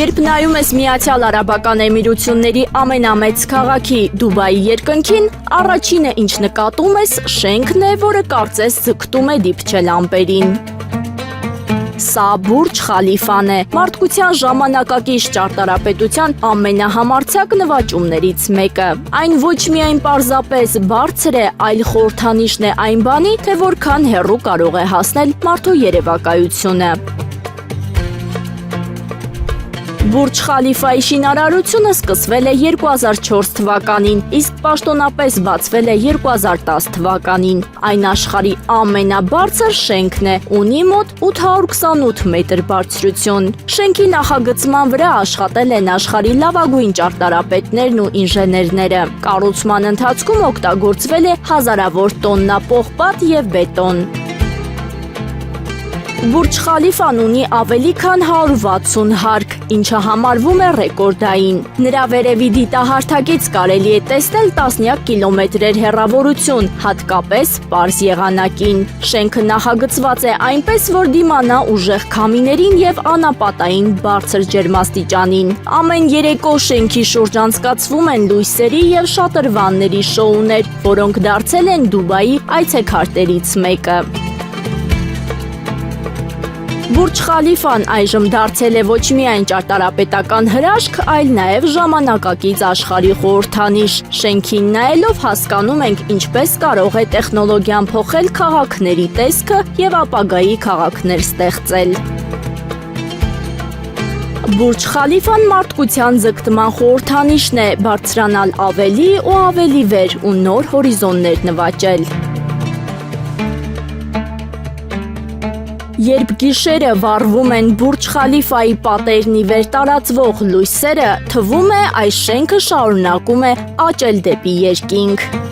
Երբ նայում ես Միացյալ Արաբական Էմիրությունների ամենամեծ քաղաքի Դուբայի երկնքին, առաջինը ինչ նկատում ես, շենքն է, որը կարծես ձգտում է դիպչել ամպերին։ Սա Բուրջ Խալիֆան է, մարդկության ժամանակակից ճարտարապետության ամենահամարձակ նվաճումներից մեկը։ Այն ոչ միայն պարզապես բարձր է, այլ խորհրդանիշն է այն բանի, թե որքան հեռու կարող է հասնել մարդու երևակայությունը։ Բուրջ Խալիֆայի շինարարությունը սկսվել է 2004 թվականին, իսկ պաշտոնապես բացվել է 2010 թվականին։ Այն աշխարհի ամենաբարձր շենքն է, ունի մոտ 828 մետր բարձրություն։ Շենքի նախագծման վրա աշխատել են աշխարհի լավագույն ճարտարապետներն ու ինժեներները։ Կառուցման ընթացքում օգտագործվել է հազարավոր տոննա պողպատ եւ բետոն։ Բուրջ Խալիֆան ունի ավելի քան 160 հարկ, ինչը համարվում է ռեկորդային։ Նրա վերևի դիտահարթակից կարելի է տեսնել տասնյակ կիլոմետրեր հեռավորություն, հատկապես պարզ եղանակին։ Շենքը նախագծված է այնպես, որ դիմանա ուժեղ քամիներին եւ անապատային բարձր ջերմաստիճանին։ Ամեն երեկո շենքի շուրջ անցկացվում են լույսերի եւ շատրվանների շոուներ, որոնք դարձել են Դուբայի այցեքարտերից մեկը։ Բուրջ Խալիֆան այժմ դարձել է ոչ միայն ճարտարապետական հրաշք, այլ նաև ժամանակակից աշխարհի խորհրդանիշ։ Շենքին նայելով հասկանում ենք, ինչպես կարող է տեխնոլոգիան փոխել քաղաքների տեսքը եւ ապագայի քաղաքներ ստեղծել։ Բուրջ Խալիֆան մարդկության ձգտման խորհրդանիշն է, բարձրանալ ավելի ու ավելի վեր ու նոր հորիզոններ նվաճել։ Երբ գիշերը վառվում են Բուրջ Խալիֆայի պատերնի վեր տարածվող լույսերը, թվում է այս շենքը շարունակում է աճել դեպի երկինք։